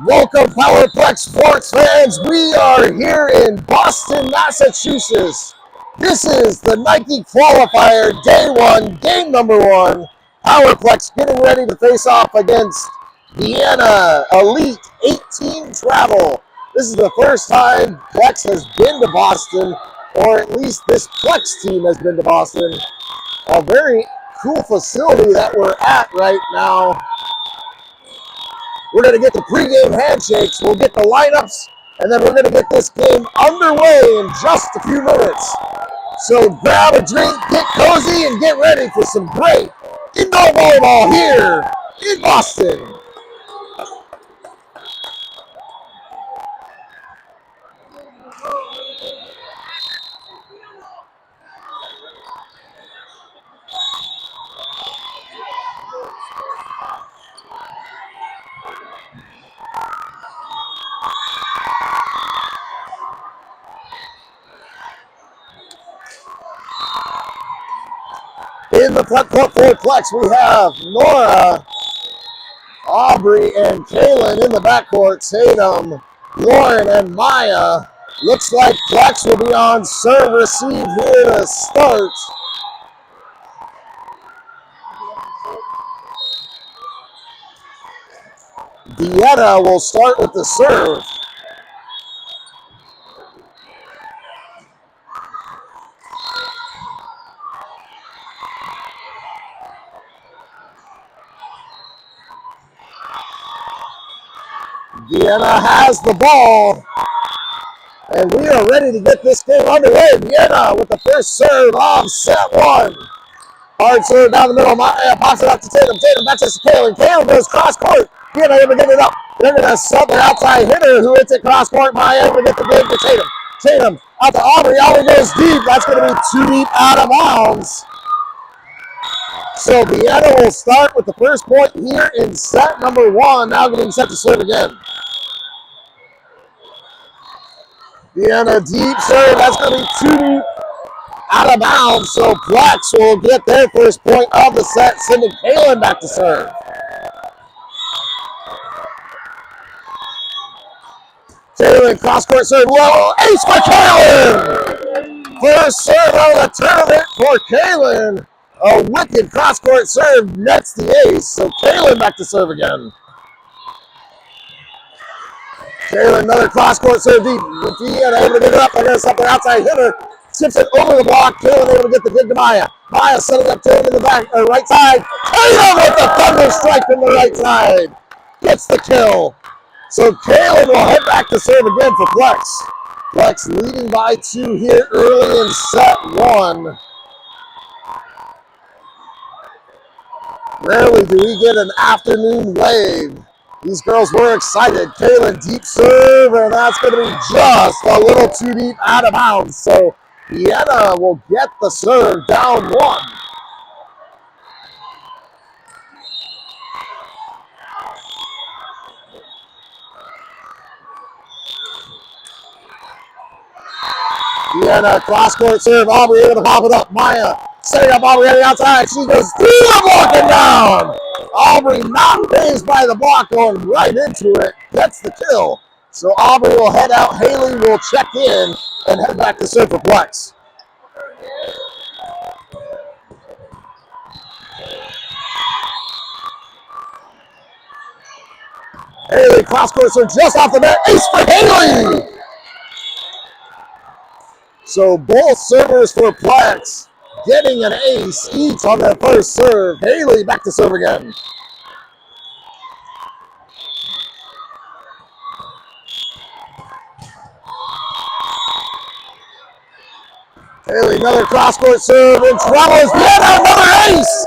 Welcome, Powerplex sports fans. We are here in Boston, Massachusetts. This is the Nike Qualifier Day 1, Game number 1. Powerplex getting ready to face off against Vienna Elite 18 Travel. This is the first time Plex has been to Boston, or at least this Plex team has been to Boston. A very cool facility that we're at right now. We're going to get the pregame handshakes, we'll get the lineups, and then we're going to get this game underway in just a few minutes. So grab a drink, get cozy, and get ready for some great indoor volleyball here in Boston. In the front court for Plex, we have Nora, Aubrey, and Kaylin. In the backcourt, Tatum, Lauren, and Maya. Looks like Plex will be on serve receive here to start. Vienna will start with the serve. Vienna has the ball, and we are ready to get this game underway. Vienna with the first serve of set 1. Hard serve down the middle. Maya pops it up to Tatum. Tatum back to Kaylin. Kaylin goes cross court. Vienna able to get it up. They're going to sub their outside hitter who hits it cross court. Maya able to get the game to Tatum. Tatum out to Aubrey. Aubrey goes deep. That's going to be too deep out of bounds. So Vienna will start with the first point here in set number 1. Now getting set to serve again. Vienna deep serve. That's going to be too deep out of bounds. So Plex will get their first point of the set, sending Kaylin back to serve. Kaylin cross court serve. Whoa, ace for Kaylin! First serve of the tournament for Kaylin. A wicked cross court serve nets the ace. So Kaylin back to serve again. Kaylin, another cross court serve deep. Vienna able to get it up. They're going to set their outside hitter. Tips it over the block. Kaylin able to get the dig to Maya. Maya setting up Tatum in the back, right side. Tatum with the thunder strike from the right side. Gets the kill. So Kaylin will head back to serve again for Plex. Plex leading by 2 here early in set 1. Rarely do we get an afternoon wave. These girls were excited. Kaylin deep serve, and that's going to be just a little too deep out of bounds. So Vienna will get the serve down 1. Vienna cross court serve. Aubrey able to pop it up. Maya setting up Aubrey on the outside. She goes through the block and down. Aubrey not phased by the block, going right into it. Gets the kill. So Aubrey will head out. Haley will check in and head back to serve for Plex. Haley cross court serve just off the net. Ace for Haley. So both servers for Plex getting an ace each on that first serve. Haley back to serve again. Haley, another cross-court serve, and troubles Vienna, another ace!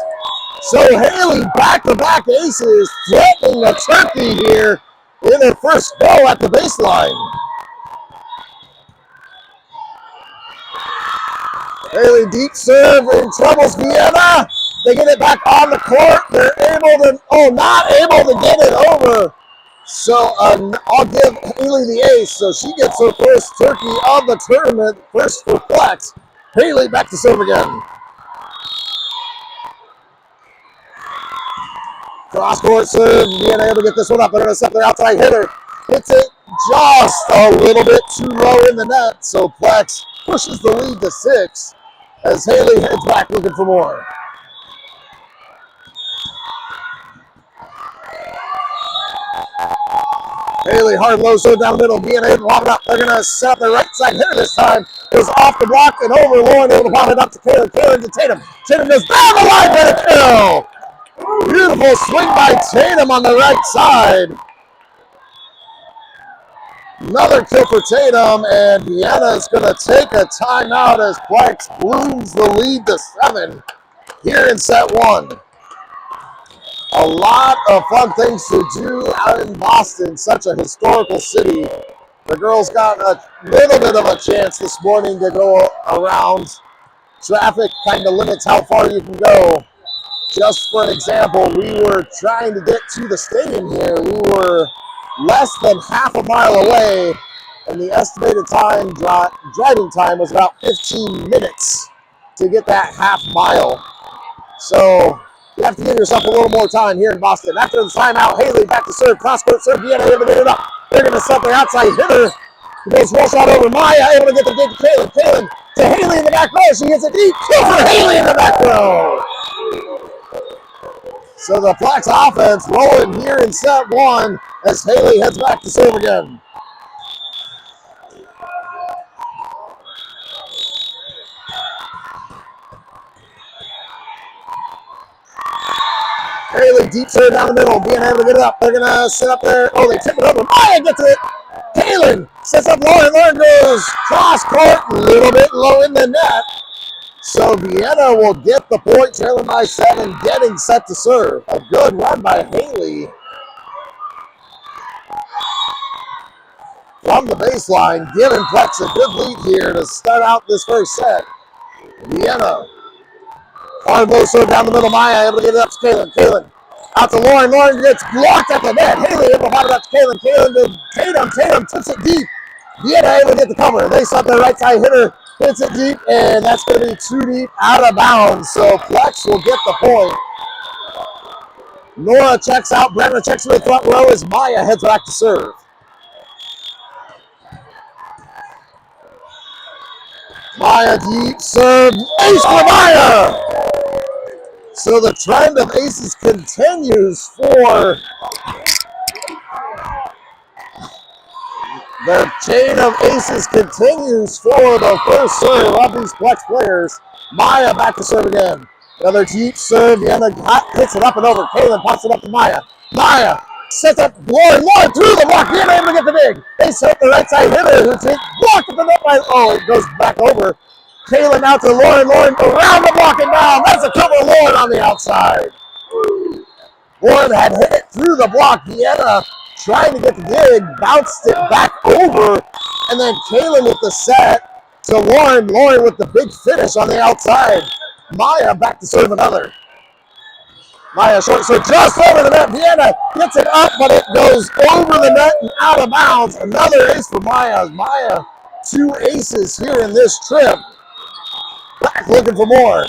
So Haley, back-to-back aces, threatening a turkey here in their first go at the baseline. Haley, deep serve, and troubles Vienna. They get it back on the court. They're able to, not able to get it over. So I'll give Haley the ace. So she gets her first turkey of the tournament, first for Plex. Haley back to serve again. Cross-court serve. Vienna able to get this one up. They're going to set their outside hitter. Hits it just a little bit too low in the net. So Plex pushes the lead to 6 as Haley heads back looking for more. Haley, hard low serve down the middle. Vienna able to lob it up. They're going to set up their right side hitter this time. Goes off the block and over. Lauren able to lob it up to Kaylin. Kaylin to Tatum. Tatum goes down the line for the kill. Beautiful swing by Tatum on the right side. Another kill for Tatum, and Vienna is going to take a timeout as Plex balloons the lead to 7 here in set 1. A lot of fun things to do out in Boston, such a historical city. The girls got a little bit of a chance this morning to go around. Traffic kind of limits how far you can go. Just for an example, we were trying to get to the stadium here. We were less than half a mile away, and the estimated time driving time was about 15 minutes to get that half mile. So you have to give yourself a little more time here in Boston. After the timeout, Haley back to serve. Cross-court serve. Vienna able to get it up. They're going to set their outside hitter. He goes roll shot over Maya, able to get the dig to Kaylin. Kaylin to Haley in the back row. She gets a deep kill for Haley in the back row. So the Plex offense rolling here in set 1 as Haley heads back to serve again. Haley deep serve down the middle, being able to get it up. They're going to sit up there. Oh, they tip it over. Maya gets it. Kaylin sets up Lauren. Lauren goes cross court, a little bit low in the net. So Vienna will get the point, trailing by 7, getting set to serve. A good run by Haley from the baseline, giving Plex a good lead here to start out this first set. Vienna, hard low serve down the middle. Maya able to get it up to Kaylin. Kaylin out to Lauren. Lauren gets blocked at the net. Haley able to pop it up to Kaylin. Kaylin to Tatum. Tatum tips it deep. Vienna able to get the cover. They set their right side hitter. Hits it deep, and that's going to be too deep, out of bounds. So Plex will get the point. Nora checks out. Brenna checks to the front row as Maya heads back to serve. Maya deep serve. Ace for Maya. So the trend of aces continues for the chain of aces continues for the first serve of these Plex players. Maya back to serve again. Another deep serve. Vienna hits it up and over. Kaylin pops it up to Maya. Maya sets up Lauren. Lauren through the block. Vienna able to get the dig. They set the right side hitter who takes blocked at the net by, it goes back over. Kaylin out to Lauren. Lauren around the block and down. That's a cover. Lauren on the outside. Lauren had hit it through the block. Vienna trying to get the dig, bounced it back over, and then Kaylin with the set to Lauren. Lauren with the big finish on the outside. Maya back to serve another. Maya short serve just over the net. Vienna gets it up, but it goes over the net and out of bounds. Another ace for Maya. Maya, 2 aces here in this trip. Back looking for more.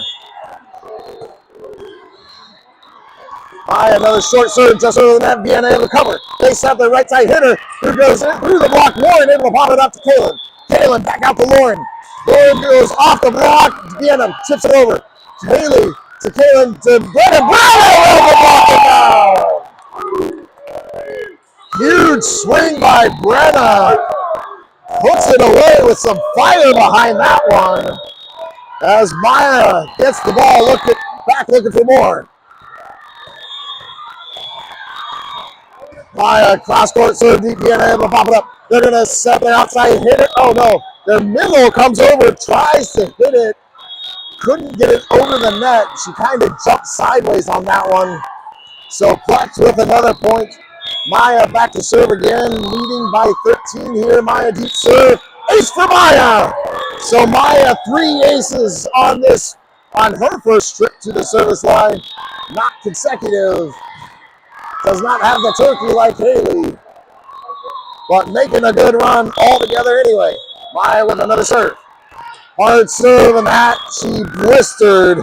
Maya, another short serve just over the net. Vienna able to cover. They set their right side hitter who goes in through the block. Lauren able to pop it up to Kaylin. Kaylin back out to Lauren. Lauren goes off the block. Vienna tips it over. Haley to Kaylin to Brennan. Bravo over the block and down. swing by Brenna. Puts it away with some fire behind that one. As Maya gets the ball, back looking for more. Maya, cross-court serve, deep, Vienna able to pop it up. They're going to set their outside, hit it. Oh, no. Their middle comes over, tries to hit it. Couldn't get it over the net. She kind of jumped sideways on that one. So Plex with another point. Maya back to serve again, leading by 13 here. Maya deep serve. Ace for Maya. So Maya 3 aces on her first trip to the service line. Not consecutive. Does not have the turkey like Haley. But making a good run altogether anyway. Maya with another serve. Hard serve, and that she blistered,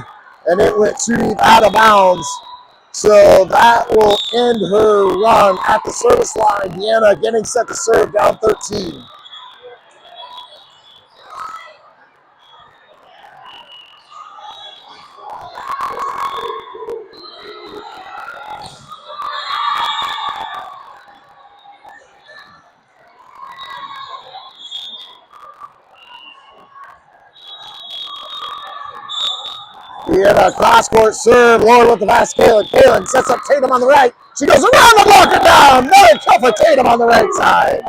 and it went too deep out of bounds. So that will end her run at the service line. Vienna getting set to serve, down 13. Vienna cross-court serve. Lord with the pass. Kaylin sets up Tatum on the right. She goes around the block and down. Another kill for Tatum on the right side.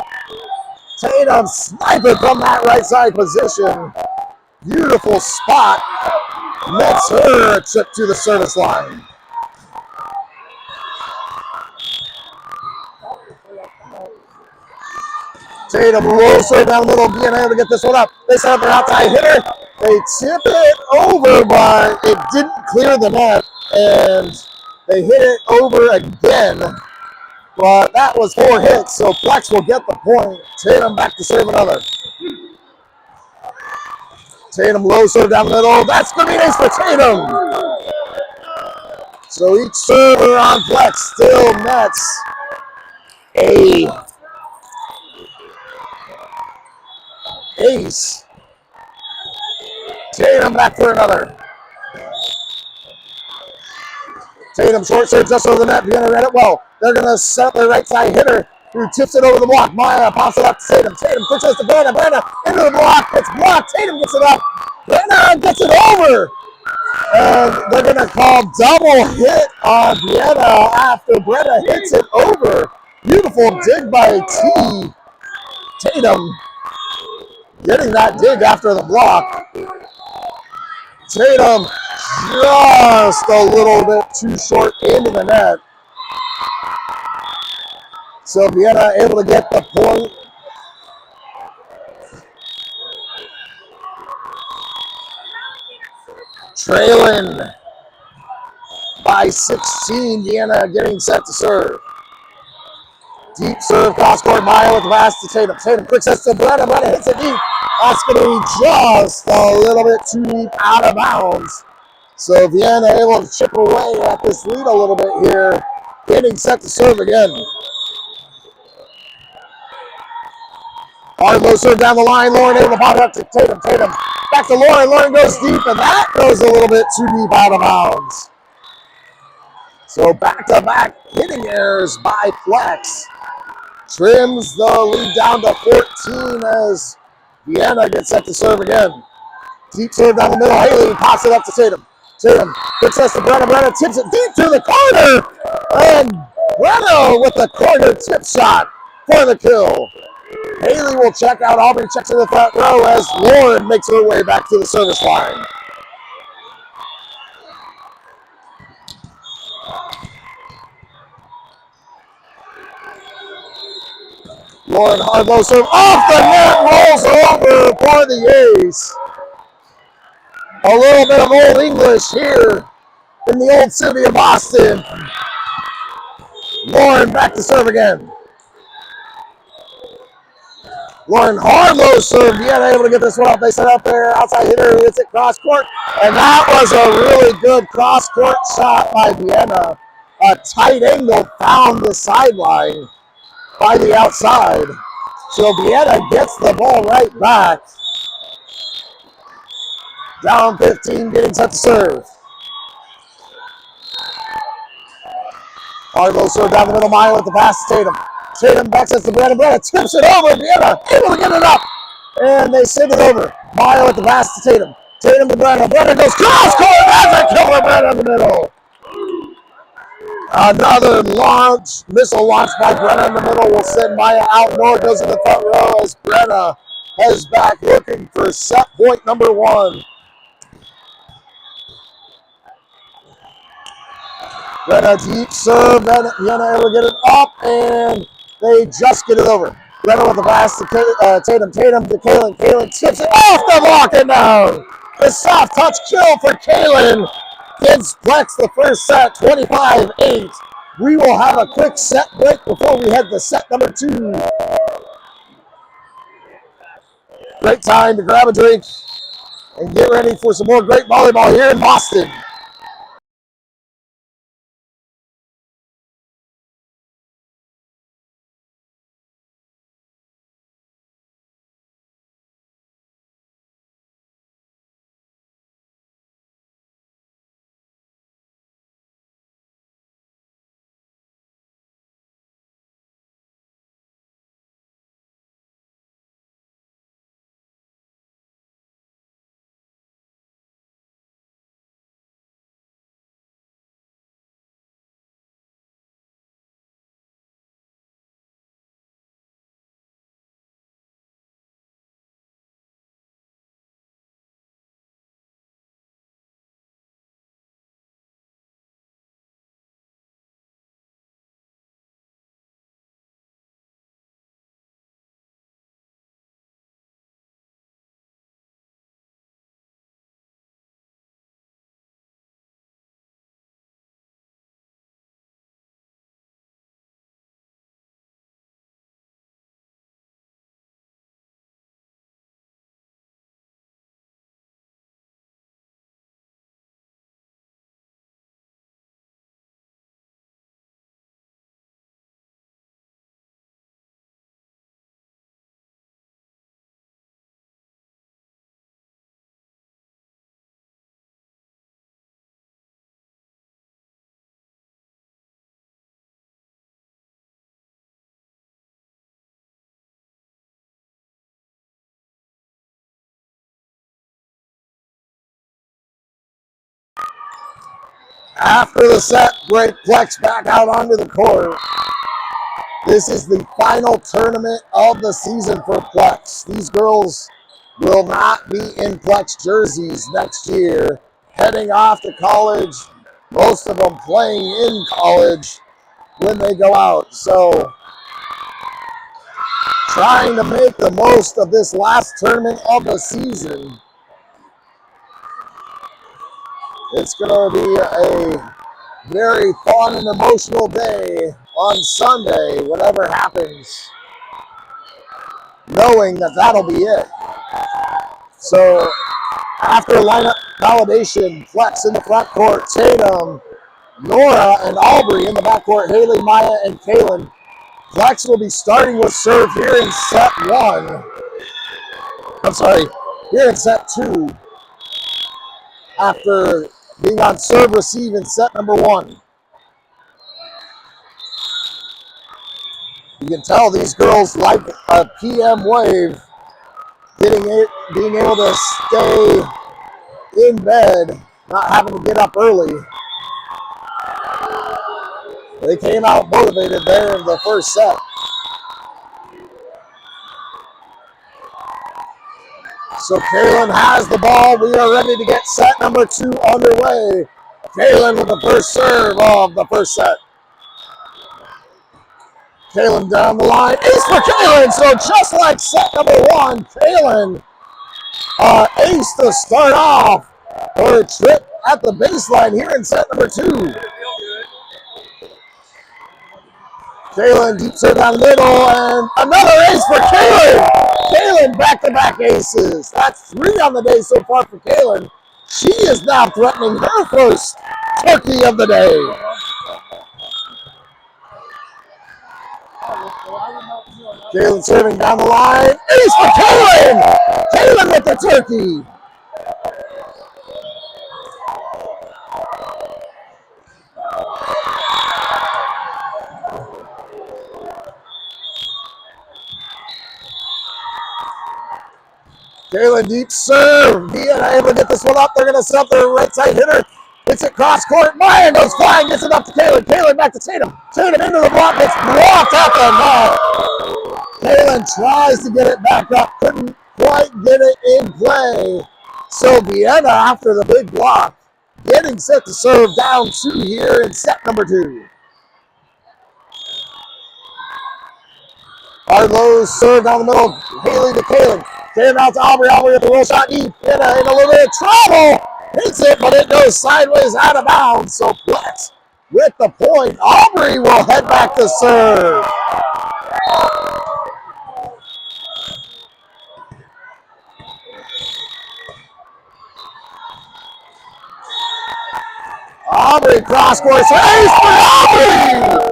Tatum sniping from that right side position. Beautiful spot. Makes her a trip to the service line. Tatum low serve down the middle. Being able to get this one up. They set up their outside hitter. They tip it over, but it didn't clear the net. And they hit it over again. But that was 4 hits, so Flex will get the point. Tatum back to serve another. Tatum low serve down the middle. That's going to be an ace for Tatum. So each server on Flex still nets a ace. Tatum back for another. Tatum short serve just over the net. Vienna read it well. They're going to set up their right side hitter who tips it over the block. Maya pops it up to Tatum. Tatum quick to Brenna. Brenna into the block. It's blocked. Tatum gets it up. Brenna gets it over. And they're going to call double hit on Vienna after Brenna hits it over. Beautiful dig by Tatum. Getting that dig after the block. Tatum just a little bit too short into the net. So Vienna able to get the point. Trailing by 16, Vienna getting set to serve. Deep serve, cross-court, Maya with the pass to Tatum. Tatum quick sets to Brenna. Brenna hits it deep. That's going to be just a little bit too deep out of bounds. So Vienna able to chip away at this lead a little bit here. Getting set to serve again. Hard low serve down the line. Lauren able to pop it up to Tatum. Tatum back to Lauren. Lauren goes deep, and that goes a little bit too deep out of bounds. So back-to-back hitting errors by Flex. Trims the lead down to 14 as Vienna gets set to serve again. Deep serve down the middle. Haley pops it up to Tatum. Tatum gets us to Brenna. Brenna tips it deep to the corner. And Brenna with the corner tip shot for the kill. Haley will check out. Aubrey checks in the front row as Lauren makes her way back to the service line. Lauren hard low serve off the net, rolls over for the ace. A little bit of old English here in the old city of Boston. Lauren back to serve again. Lauren hard low serve. Vienna able to get this one up. They set up their outside hitter who hits it cross court. And that was a really good cross court shot by Vienna. A tight angle found the sideline by the outside. So Vienna gets the ball right back. Down 15, getting set to serve. Hard low serve down the middle. Maya with the pass to Tatum. Tatum backs us to Brenna. Brenna tips it over. Vienna able to get it up. And they send it over. Maya with the pass to Tatum. Tatum to Brenna. Brenna goes cross court. That's a killer. Brenna in the middle. Another launch. Missile launch by Brenna in the middle will send Maya out. Nora goes to the front row as Brenna heads back looking for set point number 1. Brenna deep serve. Then Vienna able to get it up, and they just get it over. Brenna with the pass to Tatum. Tatum to Kaylin. Kaylin tips it off the block and down. The soft touch kill for Kaylin gives Plex the first set, 25-8. We will have a quick set break before we head to set number 2. Great time to grab a drink and get ready for some more great volleyball here in Boston. After the set break, Plex back out onto the court. This is the final tournament of the season for Plex. These girls will not be in Plex jerseys next year, heading off to college, most of them playing in college when they go out. So trying to make the most of this last tournament of the season. It's going to be a very fun and emotional day on Sunday, whatever happens, knowing that that'll be it. So after lineup validation, Plex in the front court, Tatum, Nora, and Aubrey in the backcourt, Haley, Maya, and Kaylin. Plex will be starting with serve here in set 1. I'm sorry, here in set 2, after being on serve receive in set number 1. You can tell these girls like a PM wave, being able to stay in bed, not having to get up early. They came out motivated there in the first set. So Kaylin has the ball. We are ready to get set number 2 underway. Kaylin with the first serve of the first set. Kaylin down the line. Ace for Kaylin. So just like set number 1, Kaylin ace to start off her trip at the baseline here in set number 2. Kaylin deep serve down the middle, and another ace for Kaylin. Kaylin back-to-back aces. That's 3 on the day so far for Kaylin. She is now threatening her first turkey of the day. Kaylin serving down the line. Ace for Kaylin. Kaylin with the turkey. Kaylin deep serve. Vienna able to get this one up. They're going to set up their right side hitter. Hits it cross court. Maya goes flying. Gets it up to Kaylin. Kaylin back to Tatum. Tatum into the block. Gets blocked at the net. Kaylin tries to get it back up. Couldn't quite get it in play. So Vienna, after the big block, getting set to serve down 2 here in set number 2. Harlow serve down the middle. Haley to Kaylin. Kaylin out to Aubrey. Aubrey with the roll shot deep. In a little bit of trouble. Hits it, but it goes sideways out of bounds. So Plex with the point. Aubrey will head back to serve. Aubrey cross court. Ace for Aubrey.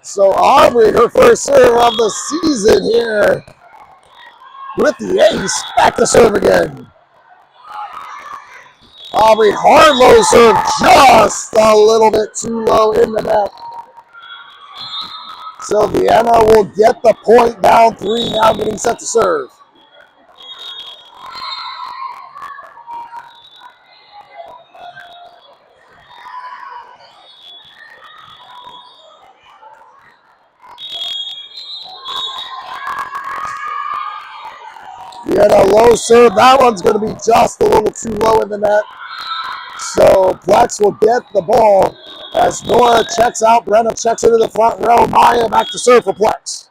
So Aubrey, her first serve of the season here with the ace, back to serve again. Aubrey Harlow serve just a little bit too low in the net. So Vienna will get the point, down 3, now getting set to serve. Vienna low serve. That one's going to be just a little too low in the net. So Plex will get the ball as Nora checks out. Brenna checks into the front row. Maya back to serve for Plex.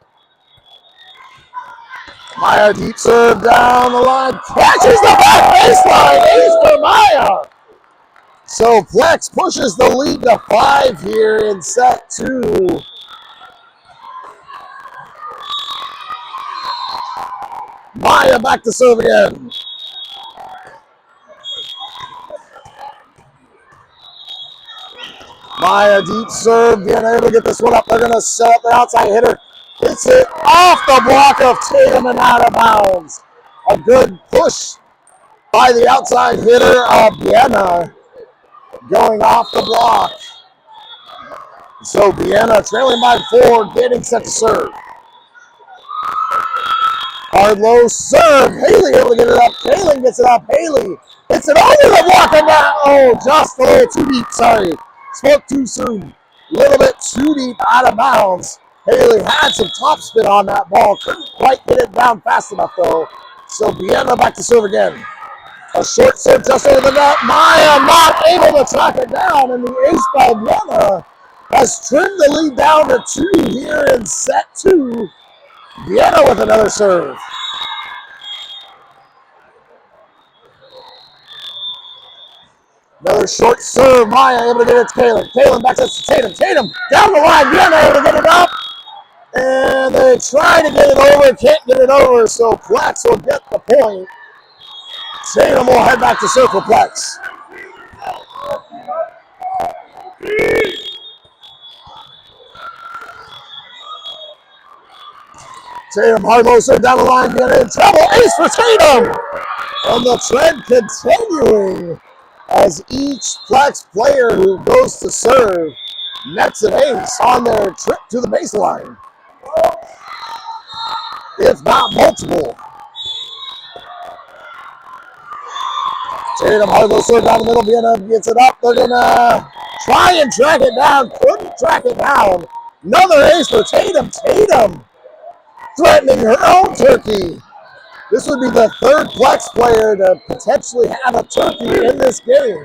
Maya deep serve down the line. Catches the back baseline. Ace for Maya. So Plex pushes the lead to 5 here in set 2. Maya back to serve again. Maya deep serve, being able to get this one up. They're going to set up the outside hitter. Hits it off the block of Tatum and out of bounds. A good push by the outside hitter of Vienna going off the block. So Vienna trailing by 4, getting set to serve. Hard low serve. Haley able to get it up. Kaylin gets it up. Haley hits it over the block and that. Oh, just a little too deep. Sorry. Spoke too soon. A little bit too deep out of bounds. Haley had some top spin on that ball. Couldn't quite get it down fast enough though. So Vienna back to serve again. A short serve just over the net. Maya not able to track it down. And the ace by Vienna has trimmed the lead down to 2 here in set 2. Vienna with another serve. Another short serve. Maya able to get it to Kaylin. Kaylin back to Tatum. Tatum down the line. Vienna able to get it up. And they try to get it over. Can't get it over. So Plex will get the point. Tatum will head back to serve for Plex. Tatum hard low serve down the line. Vienna in trouble. Ace for Tatum. And the trend continuing as each Plex player who goes to serve nets an ace on their trip to the baseline. If not multiple. Tatum hard low serve down the middle. Vienna gets it up. They're going to try and track it down. Couldn't track it down. Another ace for Tatum. Tatum threatening her own turkey. This would be the 3rd Plex player to potentially have a turkey in this game.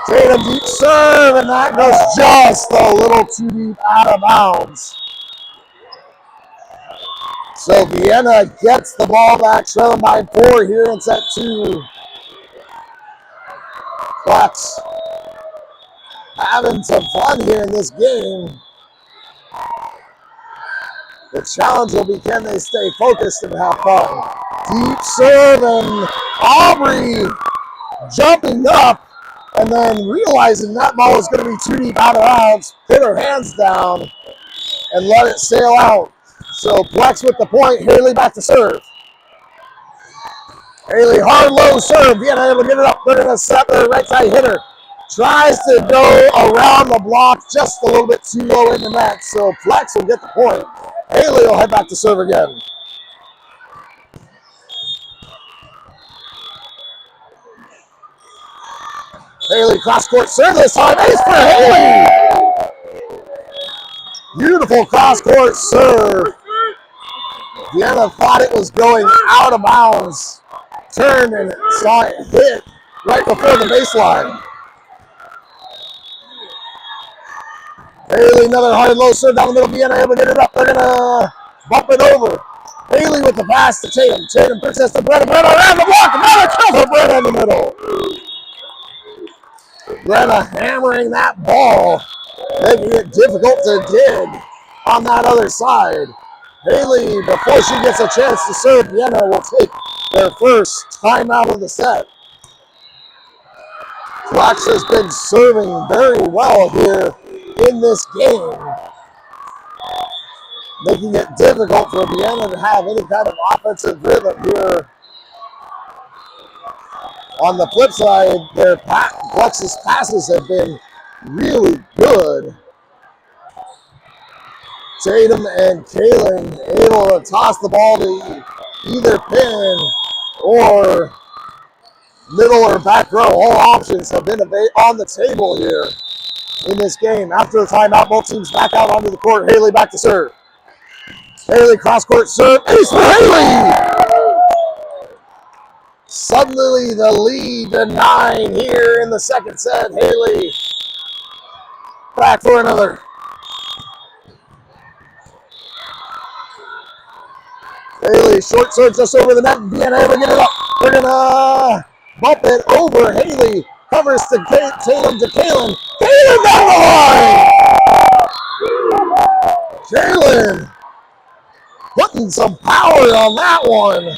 Tatum deep serve, and that goes just a little too deep out of bounds. So Vienna gets the ball back, trailing by 4 here in set 2. Plex having some fun here in this game. The challenge will be, can they stay focused and have fun? Deep serve, and Aubrey jumping up and then realizing that ball is going to be too deep out of bounds, put her hands down and let it sail out. So Plex with the point. Haley back to serve. Haley hard low serve. Vienna able to get it up. They're going to set their right side hitter. Tries to go around the block just a little bit too low in the net, so Flex will get the point. Haley will head back to serve again. Haley cross-court serve this time. Ace for Haley! Beautiful cross-court serve. Vienna thought it was going out of bounds. Turned and saw it hit right before the baseline. Haley, another hard low serve down the middle. Vienna able to get it up. They're going to bump it over. Haley with the pass to Tatum. Tatum pushes to Brenna. Brenna around the block. Another kill for Brenna in the middle. Brenna hammering that ball, making it difficult to dig on that other side. Haley, before she gets a chance to serve, Vienna will take their first timeout of the set. Flex has been serving very well here in this game, making it difficult for Vienna to have any kind of offensive rhythm here. On the flip side, Flex's passes have been really good. Tatum and Kaylin able to toss the ball to either pin or middle or back row. All options have been on the table here in this game. After the timeout, both teams back out onto the court. Haley back to serve. Haley cross-court serve. Ace for Haley! Suddenly the lead to 9 here in the second set. Haley back for another. Haley, short serve just over the net. Vienna able to get it up. They're going to bump it over. Haley covers to Tatum to Kaylin. Kaylin down the line! Kaylin putting some power on that one.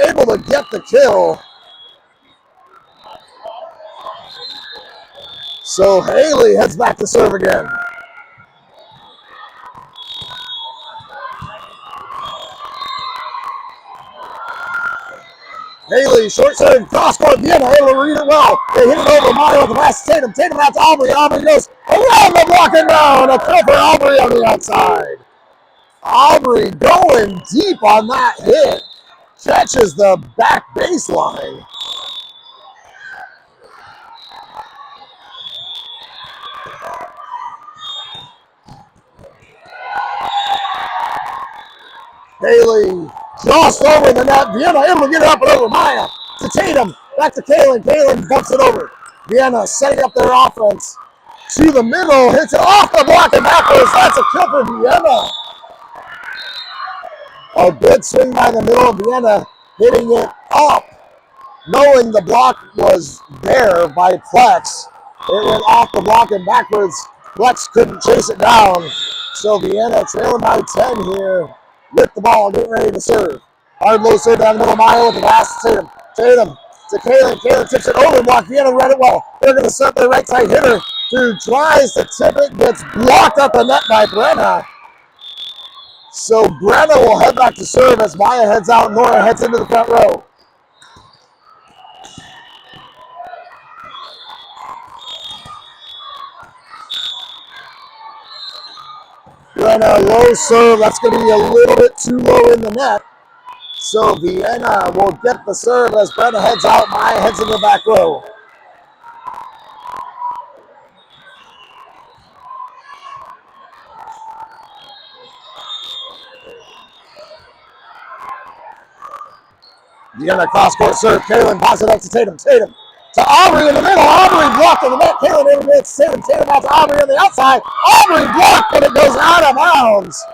Able to get the kill. So Haley heads back to serve again. Haley, short serve, cross court, Vienna able to read it well. They hit it over Meyer with the pass to Tatum. Tatum out to Aubrey. Aubrey goes around the block and down. A kill for Aubrey on the outside. Aubrey going deep on that hit. Catches the back baseline. Haley crossed over the net. Vienna able to get it up and over Maya to Tatum. Back to Kaylin. Kaylin bumps it over. Vienna setting up their offense to the middle. Hits it off the block and backwards. That's a kill for Vienna. A good swing by the middle of Vienna, hitting it up. Knowing the block was there by Flex, it went off the block and backwards. Flex couldn't chase it down. So Vienna trailing by 10 here with the ball, getting ready to serve. Hard low serve down the middle. Maya with the pass to Tatum. Tatum to Kaylin. Kaylin tips it over the block. Vienna read it well. They're going to set their right side hitter who tries to tip it, gets blocked up the net by Brenna. So Brenna will head back to serve as Maya heads out. Nora heads into the front row. Brenna low serve. That's going to be a little bit too low in the net. So Vienna will get the serve as Brenna heads out. Maya heads into the back row. Vienna cross-court serve. Kaylin passes it up to Tatum. Tatum to Aubrey in the middle. Aubrey blocked in the net. Kaylin able to get Tatum. Tatum out to Aubrey on the outside. Aubrey blocked, but it goes out of bounds.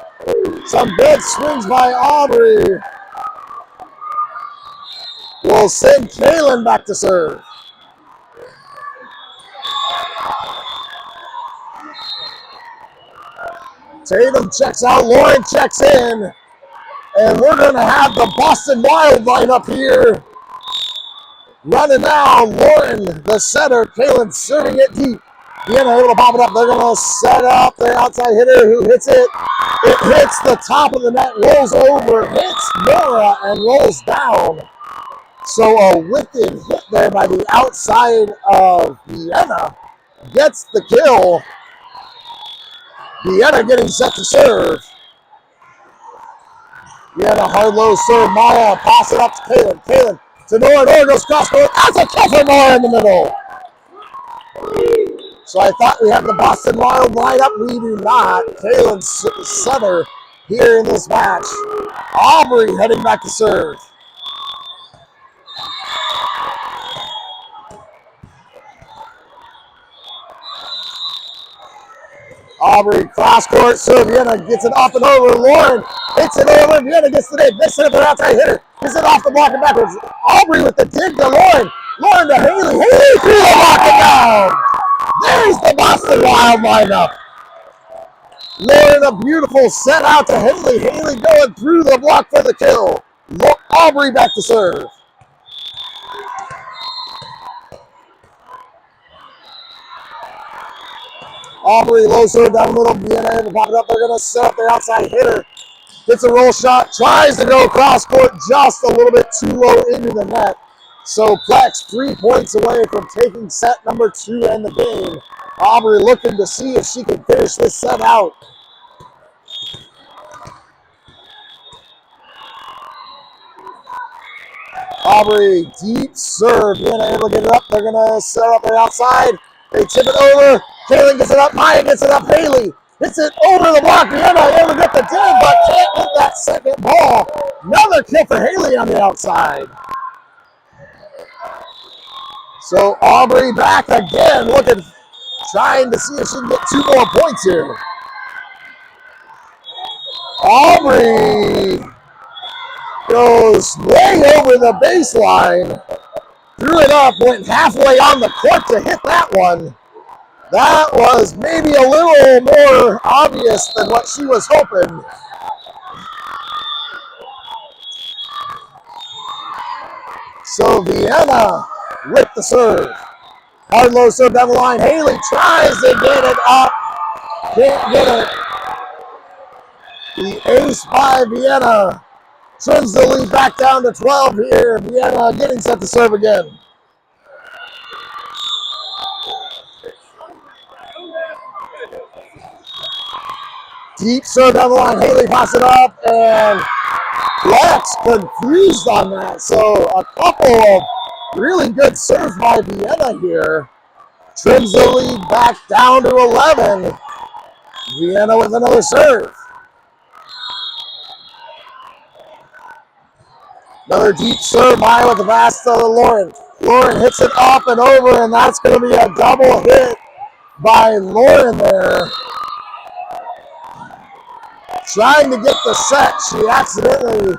Some good swings by Aubrey. Will send Kaylin back to serve. Tatum checks out. Lauren checks in. And we're going to have the Boston Wild lineup here. Running now, Lauren, the setter. Kaylin serving it deep. Vienna able to pop it up. They're going to set up their outside hitter who hits it. It hits the top of the net, rolls over, hits Nora, and rolls down. So a wicked hit there by the outside of Vienna gets the kill. Vienna getting set to serve. Vienna hard low serve. Maya pass it up to Kalen. Kalen to Nora. Nora goes cross court. That's a kill for Nora in the middle. So I thought we had the Boston Wild lineup. We do not. Kalen center here in this match. Aubrey heading back to serve. Aubrey cross court serve. Vienna gets it up and over. Lauren hits it over. Vienna gets the dig. Missing it for outside hitter. Gets it off the block and backwards. Aubrey with the dig to Lauren. Lauren to Haley. Haley through the block and down. There's the Boston Wild lineup. Lauren, a beautiful set out to Haley. Haley going through the block for the kill. Aubrey back to serve. Aubrey low serve down the middle. Vienna able to pop it up. They're going to set up their outside hitter. Gets a roll shot. Tries to go cross court just a little bit too low into the net. So Plex 3 points away from taking set number 2 in the game. Aubrey looking to see if she can finish this set out. Aubrey deep serve. Vienna able to get it up. They're going to set up their outside. They tip it over. Kaylin gets it up. Maya gets it up. Haley hits it over the block. Vienna able to get the dig, but can't hit that second ball. Another kill for Haley on the outside. So Aubrey back again, trying to see if she can get 2 more points here. Aubrey goes way over the baseline. Threw it up, went halfway on the court to hit that one. That was maybe a little more obvious than what she was hoping. So Vienna with the serve. Hard low serve down the line. Haley tries to get it up. Can't get it. The ace by Vienna trims the lead back down to 12 here. Vienna getting set to serve again. Deep serve down the line. Haley passes it up, and Lex confused on that. So a couple of really good serves by Vienna here. Trims the lead back down to 11. Vienna with another serve. Another deep serve. Maya with the pass to Lauren. Lauren hits it up and over, and that's going to be a double hit by Lauren there. Trying to get the set. She accidentally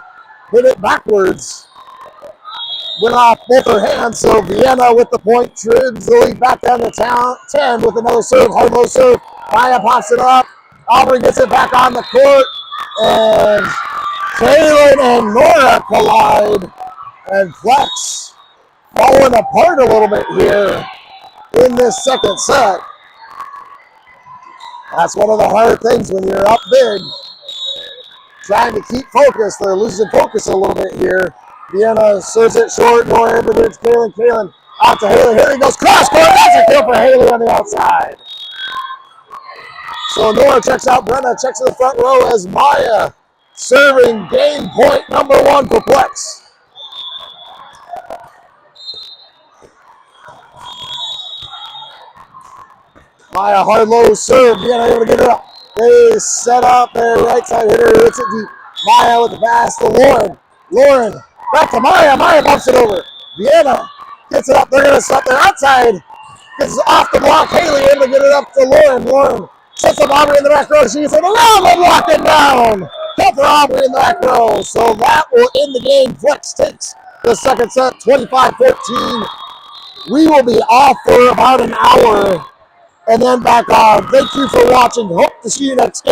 hit it backwards. Went off both her hands, so Vienna with the point trims the lead back down to 10 with another serve. Hard low serve. Maya pops it up. Aubrey gets it back on the court, and Kaylin and Nora collide, and Flex falling apart a little bit here in this second set. That's one of the hard things when you're up big. Trying to keep focus. They're losing focus a little bit here. Vienna serves it short. Nora able to get it to Kaylin. Kaylin out to Haley. Haley goes cross court. That's a kill for Haley on the outside. So Nora checks out. Brenna checks in the front row as Maya serving game point number 1 for Plex. Maya hard low serve. Vienna able to get it up. They set up their right side hitter. Hits it deep. Maya with the pass to Lauren. Lauren back to Maya. Maya bumps it over. Vienna gets it up. They're going to set their outside. Gets it off the block. Haley able to get it up to Lauren. Lauren sets up Aubrey in the back row. She gets it around the block and down. Kill for Aubrey in the back row. So that will end the game. Flex takes the second set 25-14. We will be off for about an hour and then back on. Thank you for watching. Hope to see you next game.